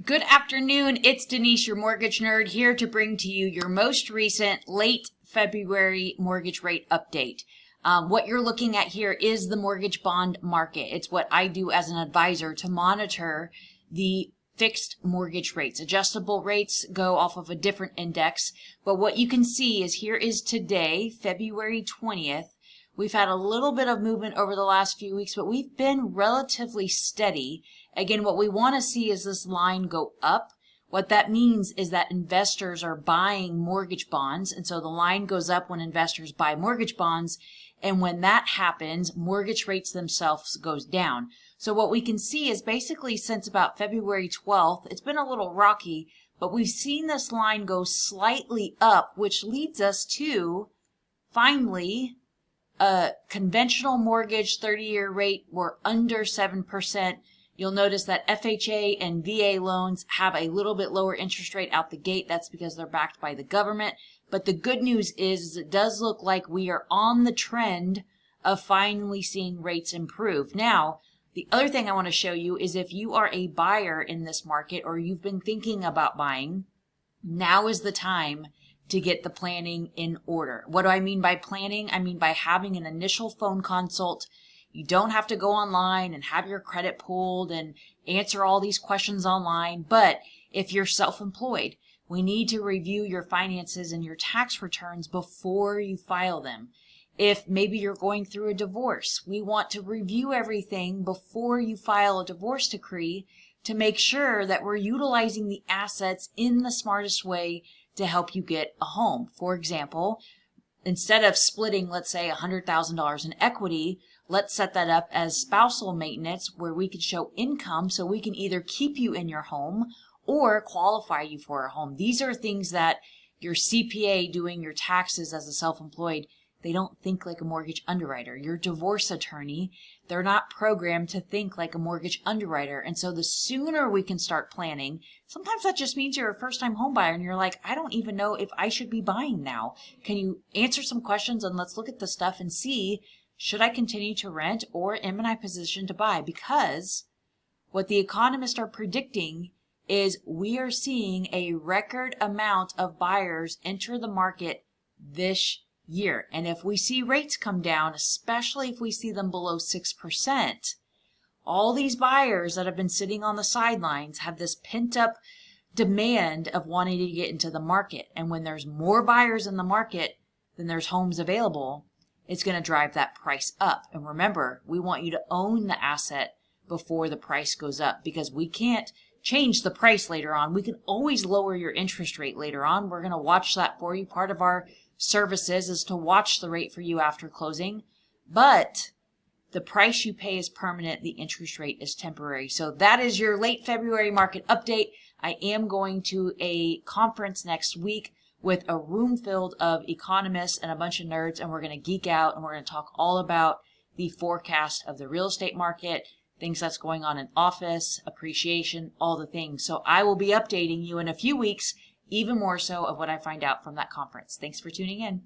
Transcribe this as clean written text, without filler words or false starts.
Good afternoon. It's Denise, your mortgage nerd, here to bring to you your most recent late February mortgage rate update. What you're looking at here is the mortgage bond market. It's what I do as an advisor to monitor the fixed mortgage rates. Adjustable rates go off of a different index, but what you can see is here is today, February 20th. We've had a little bit of movement over the last few weeks, but we've been relatively steady. Again, what we want to see is this line go up. What that means is that investors are buying mortgage bonds, and so the line goes up when investors buy mortgage bonds, and when that happens, mortgage rates themselves goes down. So what we can see is basically since about February 12th, it's been a little rocky, but we've seen this line go slightly up, which leads us to finally a conventional mortgage 30-year rate were under 7%. You'll notice that FHA and VA loans have a little bit lower interest rate out the gate. That's because they're backed by the government. But the good news is it does look like we are on the trend of finally seeing rates improve. Now, the other thing I want to show you is if you are a buyer in this market or you've been thinking about buying, now is the time to get the planning in order. What do I mean by planning? I mean by having an initial phone consult. You don't have to go online and have your credit pulled and answer all these questions online. But if you're self-employed, we need to review your finances and your tax returns before you file them. If maybe you're going through a divorce, we want to review everything before you file a divorce decree to make sure that we're utilizing the assets in the smartest way to help you get a home. For example, instead of splitting, let's say, $100,000 in equity, let's set that up as spousal maintenance where we can show income so we can either keep you in your home or qualify you for a home. These are things that your CPA doing your taxes as a self-employed, they don't think like a mortgage underwriter. Your divorce attorney, they're not programmed to think like a mortgage underwriter. And so the sooner we can start planning, sometimes that just means you're a first-time home buyer and you're like, I don't even know if I should be buying now. Can you answer some questions and let's look at the stuff and see, should I continue to rent or am I positioned to buy? Because what the economists are predicting is we are seeing a record amount of buyers enter the market this year. And if we see rates come down, especially if we see them below 6%, all these buyers that have been sitting on the sidelines have this pent up demand of wanting to get into the market. And when there's more buyers in the market than there's homes available, it's going to drive that price up. And remember, we want you to own the asset before the price goes up because we can't change the price later on. We can always lower your interest rate later on. We're going to watch that for you. Part of our services is to watch the rate for you after closing, but the price you pay is permanent. The interest rate is temporary. So that is your late February market update. I am going to a conference next week with a room filled of economists and a bunch of nerds, and we're going to geek out and we're going to talk all about the forecast of the real estate market, things that's going on in office, appreciation, all the things. So I will be updating you in a few weeks, even more so of what I find out from that conference. Thanks for tuning in.